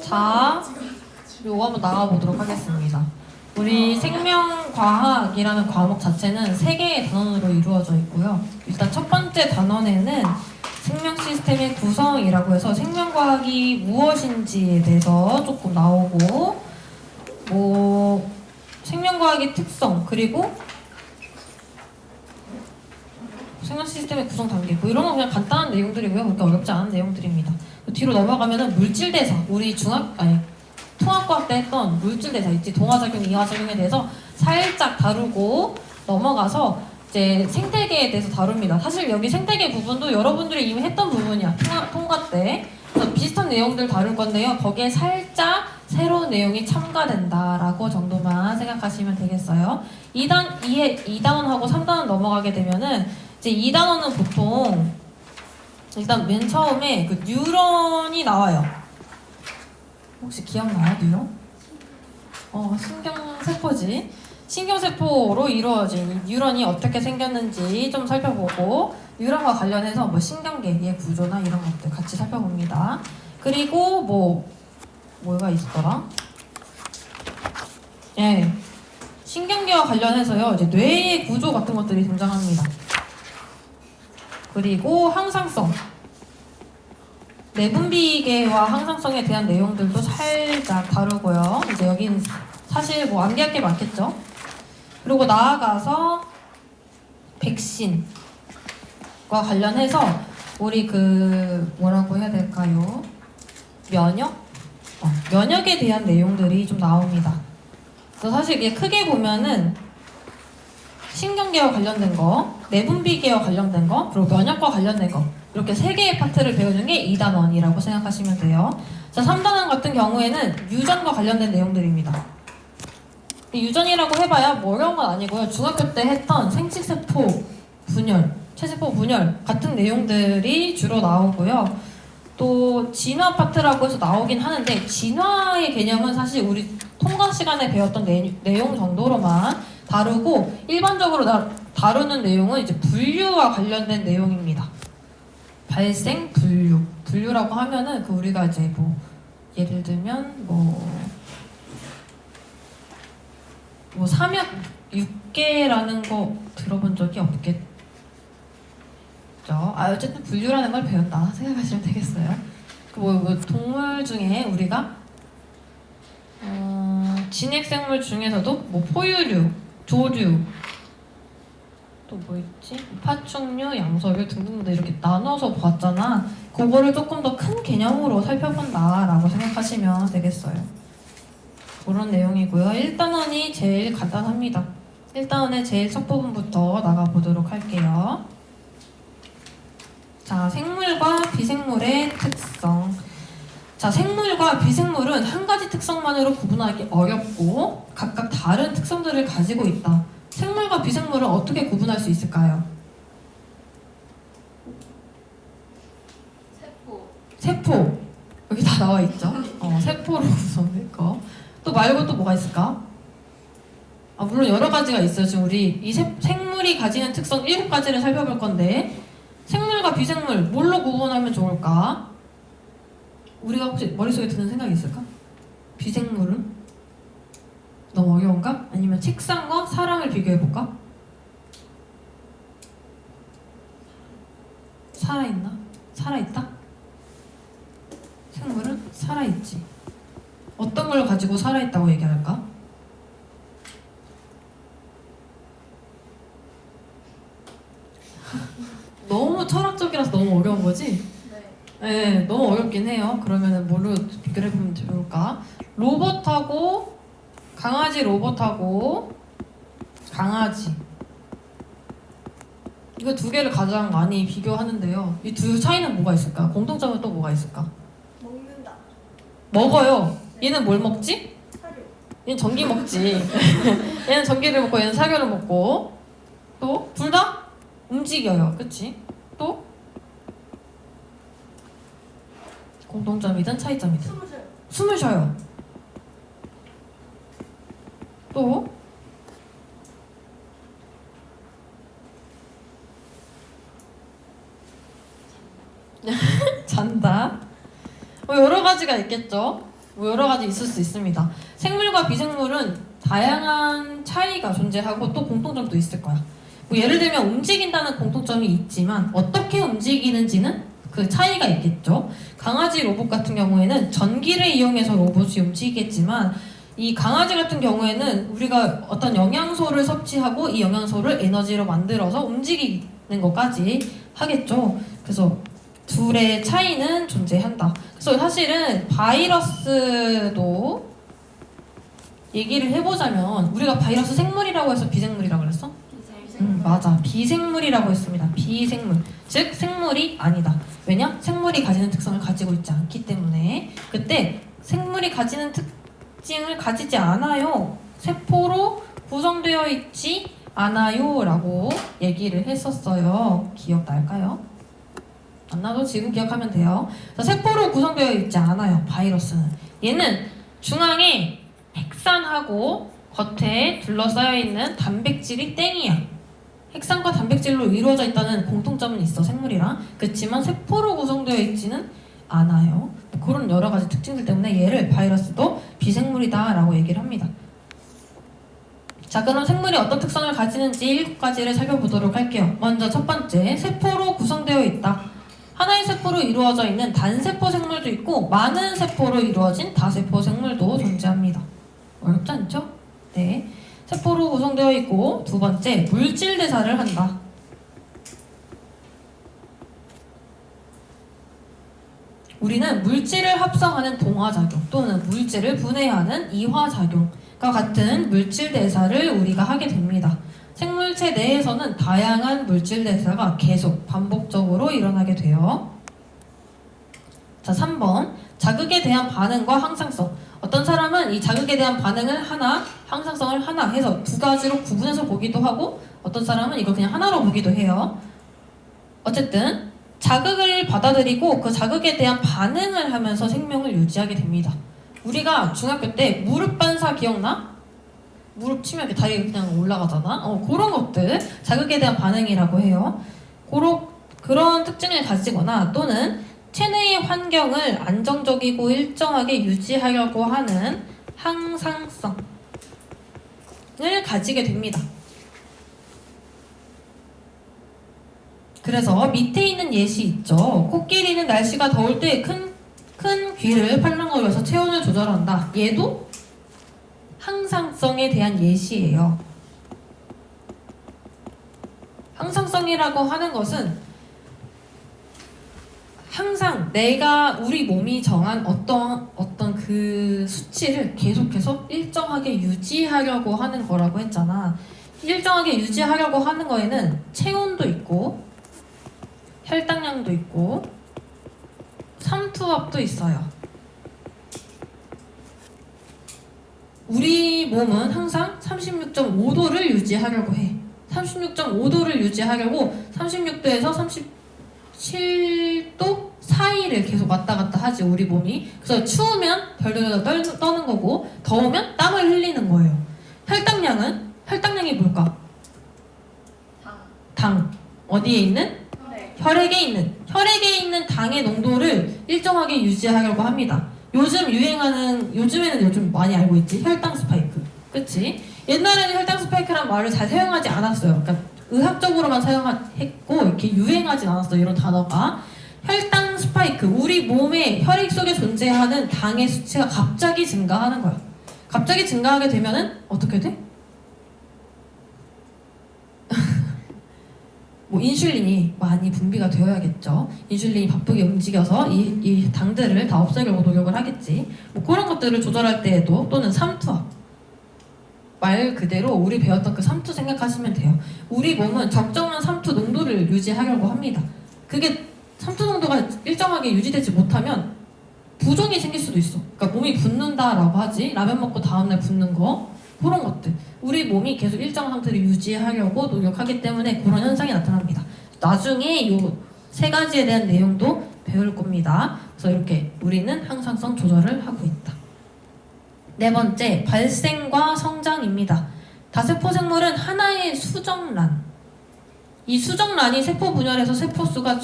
자, 요거 한번 나가보도록 하겠습니다. 우리 생명과학이라는 과목 자체는 3개의 단원으로 이루어져 있고요. 일단 첫 번째 단원에는 생명 시스템의 구성이라고 해서 생명과학이 무엇인지에 대해서 조금 나오고, 생명과학의 특성, 그리고 생명 시스템의 구성 단계, 이런 건 그냥 간단한 내용들이고요. 그렇게 어렵지 않은 내용들입니다. 뒤로 넘어가면은 물질대사, 우리 통합과학 때 했던 물질대사 있지, 동화작용, 이화작용에 대해서 살짝 다루고 넘어가서 이제 생태계에 대해서 다룹니다. 사실 여기 생태계 부분도 여러분들이 이미 했던 부분이야. 통과 때. 그래서 비슷한 내용들 다룰 건데요. 거기에 살짝 새로운 내용이 첨가된다라고 정도만 생각하시면 되겠어요. 2단원하고 3단원 넘어가게 되면은 이제 2단원은 보통 일단 맨 처음에 그 뉴런이 나와요. 혹시 기억나요, 뉴런? 신경세포지. 신경세포로 이루어진 이 뉴런이 어떻게 생겼는지 좀 살펴보고, 뉴런과 관련해서 신경계의 구조나 이런 것들 같이 살펴봅니다. 그리고 뭐가 있었더라? 예, 신경계와 관련해서요, 이제 뇌의 구조 같은 것들이 등장합니다. 그리고 항상성, 내분비계와 항상성에 대한 내용들도 살짝 다루고요. 이제 여기는 사실 암기할 게 많겠죠. 그리고 나아가서 백신과 관련해서 우리 뭐라고 해야 될까요? 면역에 대한 내용들이 좀 나옵니다. 그래서 사실 이게 크게 보면은 신경계와 관련된 거, 내분비계와 관련된 거, 그리고 면역과 관련된 거, 이렇게 3개의 파트를 배우는 게 2단원이라고 생각하시면 돼요. 자, 3단원 같은 경우에는 유전과 관련된 내용들입니다. 유전이라고 해봐야 어려운 건 아니고요. 중학교 때 했던 생식세포 분열, 체세포 분열 같은 내용들이 주로 나오고요. 또 진화 파트라고 해서 나오긴 하는데, 진화의 개념은 사실 우리 통과 시간에 배웠던 내용 정도로만 다루고, 일반적으로 다루는 내용은 이제 분류와 관련된 내용입니다. 발생, 분류. 분류라고 하면은 우리가 이제 예를 들면 삼역 육계라는 거 들어본 적이 없겠죠? 어쨌든 분류라는 걸 배운다 생각하시면 되겠어요. 동물 중에 우리가 진핵생물 중에서도 포유류, 조류, 또 있지? 파충류, 양서류 등등 이렇게 나눠서 봤잖아. 그거를 조금 더 큰 개념으로 살펴본다라고 생각하시면 되겠어요. 그런 내용이고요. 1단원이 제일 간단합니다. 1단원의 제일 첫 부분부터 나가보도록 할게요. 자, 생물과 비생물의 특성. 자, 생물과 비생물은 한 가지 특성만으로 구분하기 어렵고 각각 다른 특성들을 가지고 있다. 생물과 비생물을 어떻게 구분할 수 있을까요? 세포. 여기 다 나와 있죠? 세포로 구성된 거. 또 말고 또 뭐가 있을까? 물론 여러 가지가 있어요. 지금 우리 이 생물이 가지는 특성 7가지를 살펴볼 건데, 생물과 비생물 뭘로 구분하면 좋을까? 우리가 혹시 머릿속에 드는 생각이 있을까? 비생물은? 너무 어려운가? 아니면 책상과 사람을 비교해볼까? 살아있나? 살아있다? 생물은 살아있지. 어떤 걸 가지고 살아있다고 얘기할까? 너무 철학적이라서 너무 어려운 거지? 네, 너무 어렵긴 해요. 그러면은 뭘로 비교를 해보면 좋을까? 강아지 로봇하고 강아지, 이거 2개를 가장 많이 비교하는데요. 이 두 차이는 뭐가 있을까? 공통점은 또 뭐가 있을까? 먹는다. 먹어요. 얘는 뭘 먹지? 사료. 얘는 전기 먹지. 얘는 전기를 먹고 얘는 사료를 먹고, 또 둘 다 움직여요. 그치? 또 공통점이든 차이점이든 숨을 쉬어요. 또 잔다. 뭐 여러 가지가 있겠죠. 뭐 여러 가지 있을 수 있습니다. 생물과 비생물은 다양한 차이가 존재하고 또 공통점도 있을 거야. 뭐 예를 들면 움직인다는 공통점이 있지만 어떻게 움직이는지는 그 차이가 있겠죠. 강아지 로봇 같은 경우에는 전기를 이용해서 로봇이 움직이겠지만 이 강아지 같은 경우에는 우리가 어떤 영양소를 섭취하고 이 영양소를 에너지로 만들어서 움직이는 것까지 하겠죠. 그래서 둘의 차이는 존재한다. 그래서 사실은 바이러스도 얘기를 해보자면 우리가 바이러스 생물이라고 해서 비생물이라고 그랬어? 맞아. 비생물이라고 했습니다. 비생물. 즉 생물이 아니다. 왜냐? 생물이 가지는 특성을 가지고 있지 않기 때문에 그때 생물이 가지는 특징을 가지지 않아요. 세포로 구성되어 있지 않아요 라고 얘기를 했었어요. 기억날까요? 안 나도 지금 기억하면 돼요. 세포로 구성되어 있지 않아요. 바이러스는. 얘는 중앙에 핵산하고 겉에 둘러싸여 있는 단백질이 땡이야. 핵산과 단백질로 이루어져 있다는 공통점은 있어, 생물이랑. 그렇지만 세포로 구성되어 있지는 않아요. 그런 여러 가지 특징들 때문에 얘를 바이러스도 비생물이다 라고 얘기를 합니다. 자, 그럼 생물이 어떤 특성을 가지는지 7가지를 살펴보도록 할게요. 먼저 첫 번째, 세포로 구성되어 있다. 하나의 세포로 이루어져 있는 단세포 생물도 있고 많은 세포로 이루어진 다세포 생물도 존재합니다. 어렵지 않죠? 네. 세포로 구성되어 있고 두 번째, 물질 대사를 한다. 우리는 물질을 합성하는 동화작용 또는 물질을 분해하는 이화작용과 같은 물질 대사를 우리가 하게 됩니다. 생물체 내에서는 다양한 물질 대사가 계속 반복적으로 일어나게 돼요. 자, 3번. 자극에 대한 반응과 항상성. 어떤 사람은 이 자극에 대한 반응을 하나, 항상성을 하나 해서 두 가지로 구분해서 보기도 하고 어떤 사람은 이걸 그냥 하나로 보기도 해요. 어쨌든 자극을 받아들이고 그 자극에 대한 반응을 하면서 생명을 유지하게 됩니다. 우리가 중학교 때 무릎 반사 기억나? 무릎 치면 이렇게 다리 그냥 올라가잖아. 그런 것들 자극에 대한 반응이라고 해요. 그런 특징을 가지거나 또는 체내의 환경을 안정적이고 일정하게 유지하려고 하는 항상성을 가지게 됩니다. 그래서 밑에 있는 예시 있죠. 코끼리는 날씨가 더울 때 큰 귀를 팔랑거려서 체온을 조절한다. 얘도 항상성에 대한 예시예요. 항상성이라고 하는 것은 항상 우리 몸이 정한 어떤 그 수치를 계속해서 일정하게 유지하려고 하는 거라고 했잖아. 일정하게 유지하려고 하는 거에는 체온도 있고 혈당량도 있고 삼투압도 있어요. 우리 몸은 항상 36.5도를 유지하려고 해. 36.5도를 유지하려고 36도에서 37도 사이를 계속 왔다 갔다 하지, 우리 몸이. 그래서 추우면 덜덜덜 떠는 거고 더우면 땀을 흘리는 거예요. 혈당량이 뭘까? 당. 어디에 있는? 혈액에 있는 당의 농도를 일정하게 유지하려고 합니다. 요즘에는 요즘 많이 알고 있지? 혈당 스파이크. 그치? 옛날에는 혈당 스파이크란 말을 잘 사용하지 않았어요. 그러니까 의학적으로만 사용했고 이렇게 유행하진 않았어요, 이런 단어가. 혈당 스파이크, 우리 몸의 혈액 속에 존재하는 당의 수치가 갑자기 증가하는 거야. 갑자기 증가하게 되면은 어떻게 돼? 뭐 인슐린이 많이 분비가 되어야겠죠. 인슐린이 바쁘게 움직여서 이 당들을 다 없애려고 노력을 하겠지. 뭐 그런 것들을 조절할 때에도 또는 삼투압, 말 그대로 우리 배웠던 그 삼투 생각하시면 돼요. 우리 몸은 적정한 삼투 농도를 유지하려고 합니다. 그게 삼투 농도가 일정하게 유지되지 못하면 부종이 생길 수도 있어. 그러니까 몸이 붓는다라고 하지. 라면 먹고 다음날 붓는 거, 그런 것들. 우리 몸이 계속 일정한 상태를 유지하려고 노력하기 때문에 그런 현상이 나타납니다. 나중에 이 3가지에 대한 내용도 배울 겁니다. 그래서 이렇게 우리는 항상성 조절을 하고 있다. 4번째, 발생과 성장입니다. 다세포 생물은 하나의 수정란. 이 수정란이 세포 분열에서 세포수가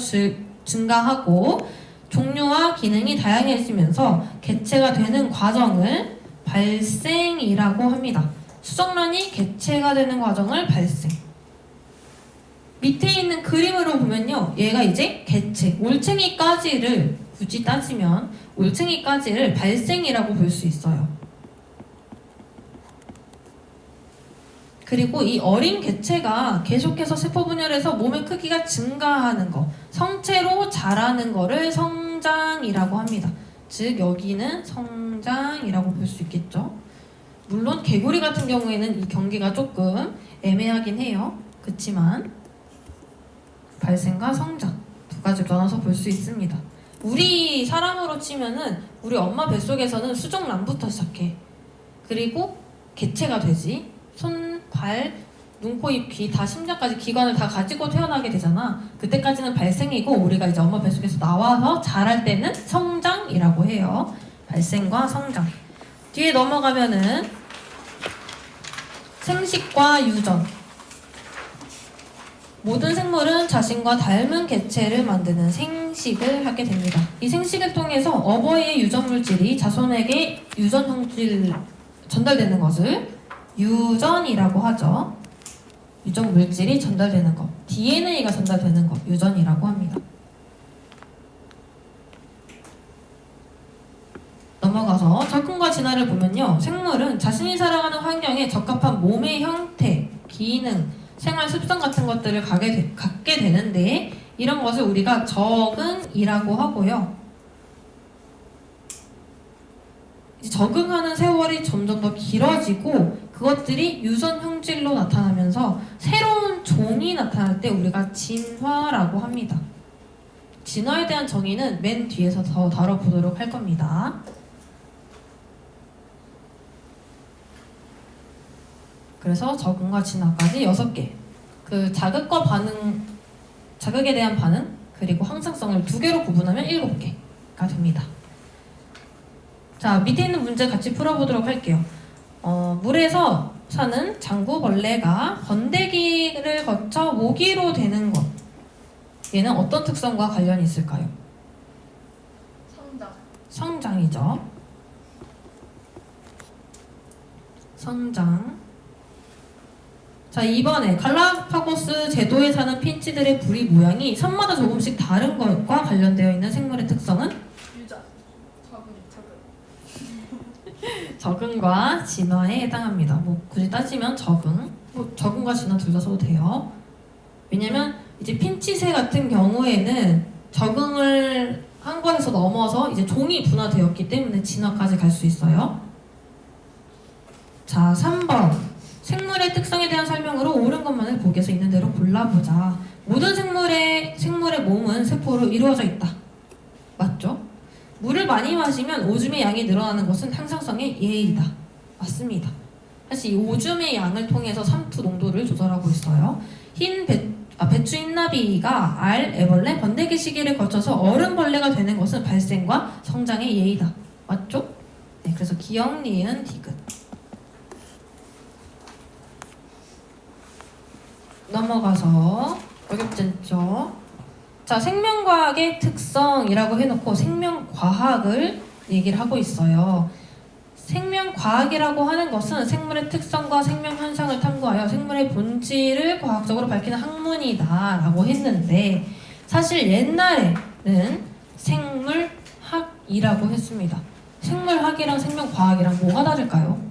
증가하고 종류와 기능이 다양해지면서 개체가 되는 과정을 발생이라고 합니다. 수정란이 개체가 되는 과정을 발생. 밑에 있는 그림으로 보면요, 얘가 이제 개체, 올챙이까지를 굳이 따지면 올챙이까지를 발생이라고 볼 수 있어요. 그리고 이 어린 개체가 계속해서 세포 분열해서 몸의 크기가 증가하는 거, 성체로 자라는 거를 성장이라고 합니다. 즉 여기는 성장이라고 볼 수 있겠죠. 물론 개구리 같은 경우에는 이 경계가 조금 애매하긴 해요. 그렇지만 발생과 성장 두 가지로 나눠서 볼 수 있습니다. 우리 사람으로 치면은 우리 엄마 뱃속에서는 수정란부터 시작해. 그리고 개체가 되지. 손, 발, 눈, 코, 입, 귀 다 심장까지 기관을 다 가지고 태어나게 되잖아. 그때까지는 발생이고 우리가 이제 엄마 뱃속에서 나와서 자랄 때는 성장이라고 해요. 발생과 성장. 뒤에 넘어가면은 생식과 유전. 모든 생물은 자신과 닮은 개체를 만드는 생식을 하게 됩니다. 이 생식을 통해서 어버이의 유전 물질이 자손에게 유전 형질 전달되는 것을 유전이라고 하죠. 유전 물질이 전달되는 것, DNA가 전달되는 것, 유전이라고 합니다. 넘어가서 적응과 진화를 보면요, 생물은 자신이 살아가는 환경에 적합한 몸의 형태, 기능, 생활 습성 같은 것들을 갖게 되는데, 이런 것을 우리가 적응이라고 하고요. 적응하는 세월이 점점 더 길어지고 그것들이 유전 형질로 나타나면서 새로운 종이 나타날 때 우리가 진화라고 합니다. 진화에 대한 정의는 맨 뒤에서 더 다뤄보도록 할 겁니다. 그래서 적응과 진화까지 6개. 그 자극과 반응, 자극에 대한 반응, 그리고 항상성을 2개로 구분하면 7개가 됩니다. 자, 밑에 있는 문제 같이 풀어보도록 할게요. 물에서 사는 장구벌레가 번데기를 거쳐 모기로 되는 것. 얘는 어떤 특성과 관련이 있을까요? 성장. 성장이죠. 성장. 자, 이번에 갈라파고스 제도에 사는 핀치들의 부리 모양이 섬마다 조금씩 다른 것과 관련되어 있는 생물의 특성은? 유전. 적응과 진화에 해당합니다. 뭐 굳이 따지면 적응과 진화 둘 다 써도 돼요. 왜냐면 이제 핀치새 같은 경우에는 적응을 한 것에서 넘어서 이제 종이 분화되었기 때문에 진화까지 갈 수 있어요. 자, 3번. 생물의 특성에 대한 설명으로 옳은 것만을 보기에서 있는 대로 골라보자. 모든 생물의 몸은 세포로 이루어져 있다. 맞죠? 물을 많이 마시면 오줌의 양이 늘어나는 것은 항상성의 예의다. 맞습니다. 사실 이 오줌의 양을 통해서 삼투 농도를 조절하고 있어요. 배추 흰나비가 알, 애벌레, 번데기 시기를 거쳐서 어른벌레가 되는 것은 발생과 성장의 예의다. 맞죠? 네, 그래서 기역, 니은, 디귿. 넘어가서 어렵지 않죠? 자, 생명과학의 특성이라고 해놓고 생명과학을 얘기를 하고 있어요. 생명과학이라고 하는 것은 생물의 특성과 생명현상을 탐구하여 생물의 본질을 과학적으로 밝히는 학문이다 라고 했는데, 사실 옛날에는 생물학이라고 했습니다. 생물학이랑 생명과학이랑 뭐가 다를까요?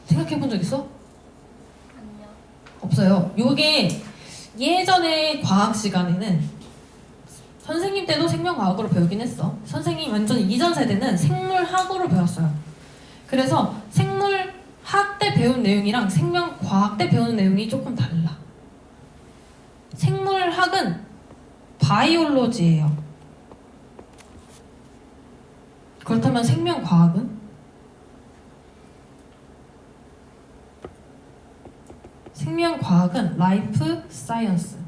생각해 본 적 있어? 아니요. 없어요. 요게 예전에 과학 시간에는 선생님 때도 생명과학으로 배우긴 했어. 선생님 완전 이전 세대는 생물학으로 배웠어요. 그래서 생물학 때 배운 내용이랑 생명과학 때 배우는 내용이 조금 달라. 생물학은 바이올로지예요. 그렇다면 생명과학은? 생명과학은 라이프 사이언스입니다.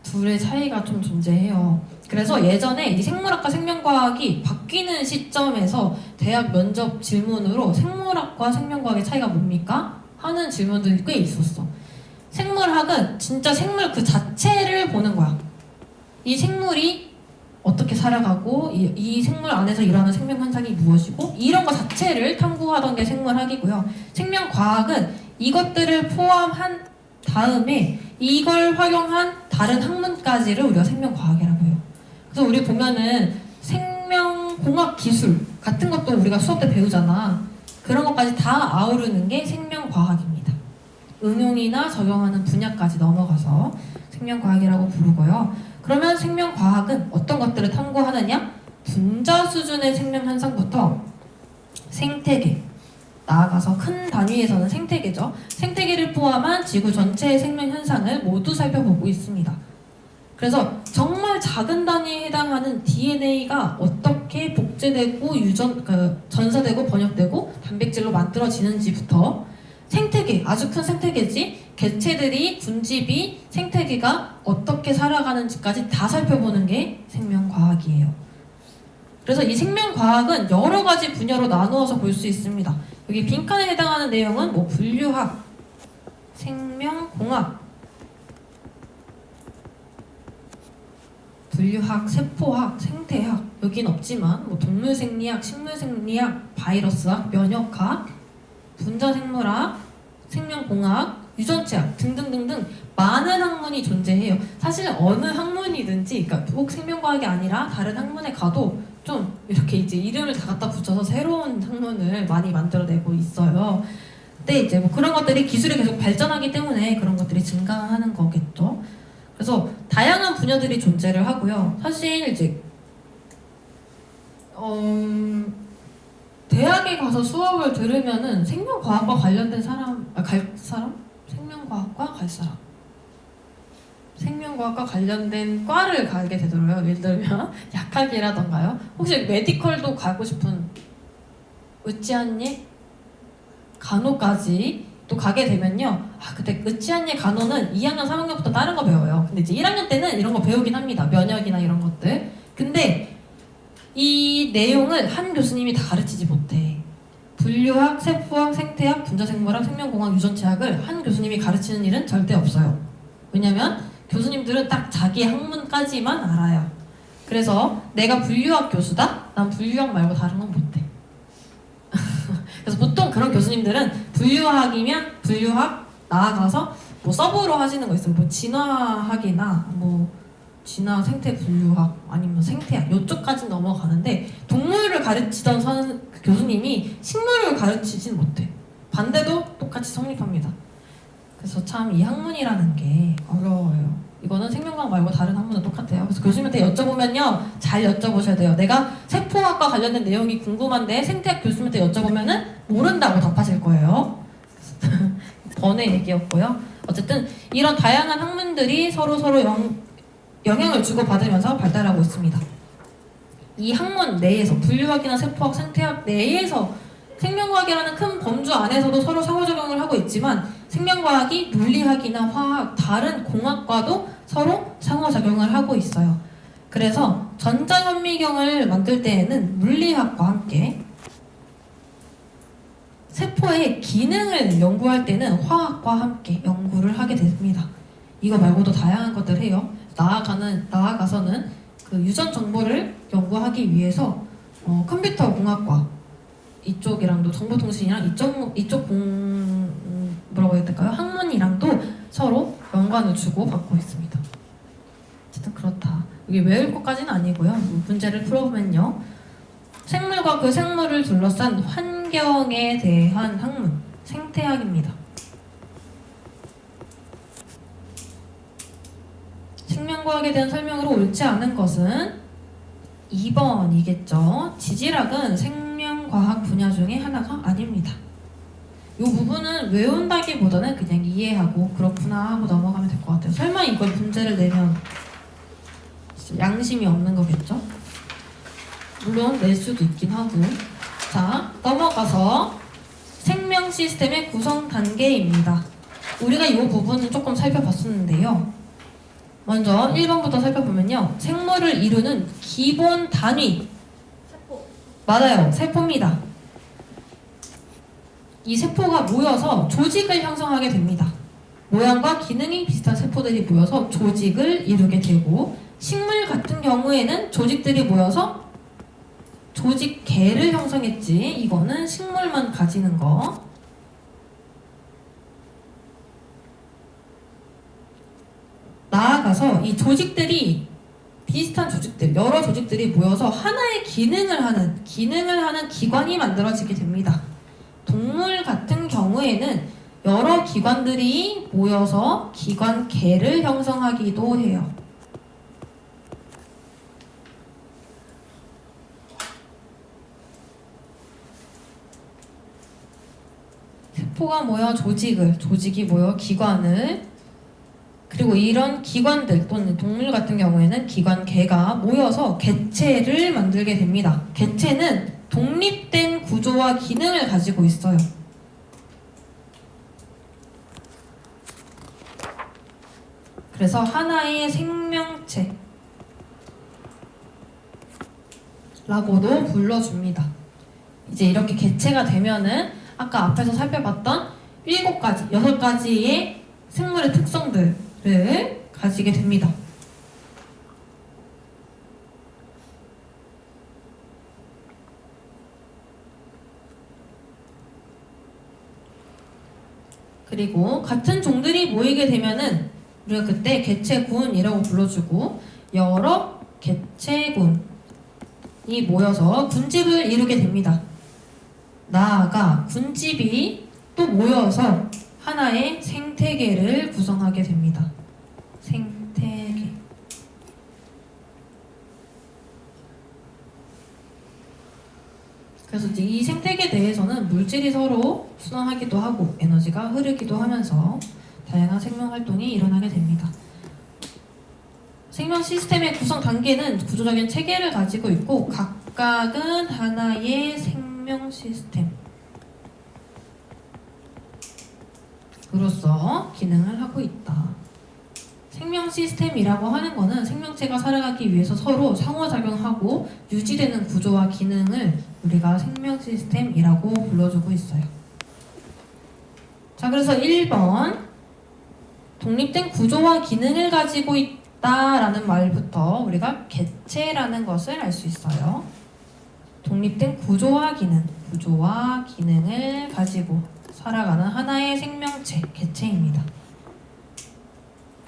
둘의 차이가 좀 존재해요. 그래서 예전에 이 생물학과 생명과학이 바뀌는 시점에서 대학 면접 질문으로 생물학과 생명과학의 차이가 뭡니까? 하는 질문들이 꽤 있었어. 생물학은 진짜 생물 그 자체를 보는 거야. 이 생물이 어떻게 살아가고 이 생물 안에서 일어나는 생명 현상이 무엇이고 이런 거 자체를 탐구하던 게 생물학이고요. 생명과학은 이것들을 포함한 다음에 이걸 활용한 다른 학문까지를 우리가 생명과학이라고 해요. 그래서 우리 보면은 생명공학 기술 같은 것도 우리가 수업 때 배우잖아. 그런 것까지 다 아우르는 게 생명과학입니다. 응용이나 적용하는 분야까지 넘어가서 생명과학이라고 부르고요. 그러면 생명과학은 어떤 것들을 탐구하느냐? 분자 수준의 생명 현상부터 생태계, 나아가서 큰 단위에서는 생태계죠. 생태계를 포함한 지구 전체의 생명 현상을 모두 살펴보고 있습니다. 그래서 정말 작은 단위에 해당하는 DNA가 어떻게 복제되고 전사되고 번역되고 단백질로 만들어지는지부터 생태계, 아주 큰 생태계지, 개체들이 군집이 생태계가 어떻게 살아가는지까지 다 살펴보는 게 생명과학이에요. 그래서 이 생명과학은 여러 가지 분야로 나누어서 볼 수 있습니다. 여기 빈칸에 해당하는 내용은 뭐 분류학, 생명공학, 분류학, 세포학, 생태학, 여긴 없지만 뭐 동물생리학, 식물생리학, 바이러스학, 면역학, 분자생물학, 생명공학, 유전체학 등등등등 많은 학문이 존재해요. 사실 어느 학문이든지, 그러니까 꼭 생명과학이 아니라 다른 학문에 가도 좀 이렇게 이제 이름을 다 갖다 붙여서 새로운 학문을 많이 만들어내고 있어요. 근데 이제 뭐 그런 것들이 기술이 계속 발전하기 때문에 그런 것들이 증가하는 거겠죠. 그래서 다양한 분야들이 존재를 하고요. 사실 이제 대학에 가서 수업을 들으면은 생명과학과 관련된 갈 사람? 생명과학과 갈 사람. 생명과학과 관련된 과를 가게 되더라고요. 예를 들면 약학이라던가요. 혹시 메디컬도 가고 싶은 으쌰한예 간호까지 또 가게 되면요. 그때 으쌰한예 간호는 2학년, 3학년부터 다른 거 배워요. 근데 이제 1학년 때는 이런 거 배우긴 합니다. 면역이나 이런 것들. 근데 이 내용을 한 교수님이 다 가르치지 못해. 분류학, 세포학, 생태학, 분자생물학, 생명공학, 유전체학을 한 교수님이 가르치는 일은 절대 없어요. 왜냐면 교수님들은 딱 자기 학문까지만 알아요. 그래서 내가 분류학 교수다? 난 분류학 말고 다른 건 못해. 그래서 보통 그런 교수님들은 분류학이면 분류학 나아가서 뭐 서브로 하시는 거 있어요. 뭐 진화학이나 뭐 진화 생태 분류학 아니면 생태학 이쪽까지 넘어가는데 동물을 가르치던 그 교수님이 식물을 가르치진 못해. 반대도 똑같이 성립합니다. 그래서 참 이 학문이라는 게 어려워요. 이거는 생명과학 말고 다른 학문은 똑같아요. 그래서 교수님한테 여쭤보면요, 잘 여쭤보셔야 돼요. 내가 세포학과 관련된 내용이 궁금한데 생태학 교수님한테 여쭤보면은 모른다고 답하실 거예요. 번외 얘기였고요. 어쨌든 이런 다양한 학문들이 서로 영향을 주고받으면서 발달하고 있습니다. 이 학문 내에서 분류학이나 세포학, 생태학 내에서 생명과학이라는 큰 범주 안에서도 서로 상호작용을 하고 있지만 생명과학이 물리학이나 화학, 다른 공학과도 서로 상호작용을 하고 있어요. 그래서 전자현미경을 만들 때에는 물리학과 함께 세포의 기능을 연구할 때는 화학과 함께 연구를 하게 됩니다. 이거 말고도 다양한 것들 해요. 나아가서는 그 유전 정보를 연구하기 위해서 컴퓨터 공학과 이쪽이랑도 정보통신이랑 뭐라고 해야 될까요? 학문이랑도 서로 연관을 주고 받고 있습니다. 어쨌든 그렇다. 이게 외울 것까지는 아니고요. 문제를 풀어보면요. 생물과 그 생물을 둘러싼 환경에 대한 학문, 생태학입니다. 생명과학에 대한 설명으로 옳지 않은 것은 2번이겠죠. 지질학은 생명과학 분야 중에 하나가 아닙니다. 이 부분은 외운다기보다는 그냥 이해하고 그렇구나 하고 넘어가면 될 것 같아요. 설마 이걸 문제를 내면 양심이 없는 거겠죠? 물론 낼 수도 있긴 하고. 자, 넘어가서 생명 시스템의 구성 단계입니다. 우리가 이 부분은 조금 살펴봤었는데요. 먼저 1번부터 살펴보면요. 생물을 이루는 기본 단위. 세포. 맞아요. 세포입니다. 이 세포가 모여서 조직을 형성하게 됩니다. 모양과 기능이 비슷한 세포들이 모여서 조직을 이루게 되고, 식물 같은 경우에는 조직들이 모여서 조직계를 형성했지. 이거는 식물만 가지는 거. 나아가서 이 조직들이 비슷한 조직들, 여러 조직들이 모여서 하나의 기능을 하는 기관이 만들어지게 됩니다. 동물 같은 경우에는 여러 기관들이 모여서 기관계를 형성하기도 해요. 세포가 모여 조직이 모여 기관을, 그리고 이런 기관들 또는 동물 같은 경우에는 기관계가 모여서 개체를 만들게 됩니다. 개체는 독립된 구조와 기능을 가지고 있어요. 그래서 하나의 생명체라고도 불러줍니다. 이제 이렇게 개체가 되면은 아까 앞에서 살펴봤던 7가지, 6가지의 생물의 특성들을 가지게 됩니다. 그리고 같은 종들이 모이게 되면은 우리가 그때 개체군이라고 불러주고, 여러 개체군이 모여서 군집을 이루게 됩니다. 나아가 군집이 또 모여서 하나의 생태계를 구성하게 됩니다. 생태계. 그래서 이제 이 생태계 내에서는 물질이 서로 순환하기도 하고 에너지가 흐르기도 하면서 다양한 생명 활동이 일어나게 됩니다. 생명 시스템의 구성 단계는 구조적인 체계를 가지고 있고, 각각은 하나의 생명 시스템으로서 기능을 하고 있다. 생명 시스템이라고 하는 거는 생명체가 살아가기 위해서 서로 상호작용하고 유지되는 구조와 기능을 우리가 생명 시스템이라고 불러주고 있어요. 자, 그래서 1번 독립된 구조와 기능을 가지고 있다라는 말부터 우리가 개체라는 것을 알 수 있어요. 독립된 구조와 기능을 가지고 살아가는 하나의 생명체, 개체입니다.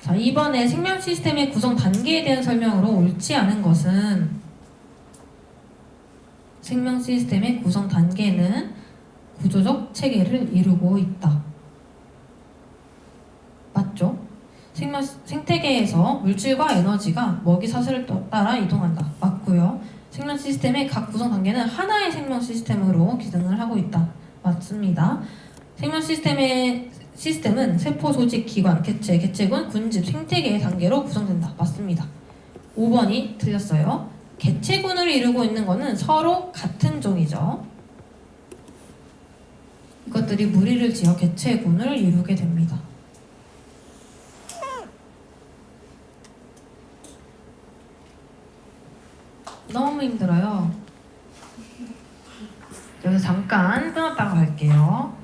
자, 이번에 생명 시스템의 구성 단계에 대한 설명으로 옳지 않은 것은, 생명 시스템의 구성 단계는 구조적 체계를 이루고 있다. 맞죠? 생태계에서 물질과 에너지가 먹이 사슬을 따라 이동한다. 맞고요. 생명 시스템의 각 구성 단계는 하나의 생명 시스템으로 기능을 하고 있다. 맞습니다. 생명 시스템은 세포, 조직, 기관, 개체, 개체군, 군집, 생태계의 단계로 구성된다. 맞습니다. 5번이 틀렸어요. 개체군을 이루고 있는 것은 서로 같은 종이죠. 이것들이 무리를 지어 개체군을 이루게 됩니다. 너무 힘들어요. 여기서 잠깐 끊었다가 갈게요.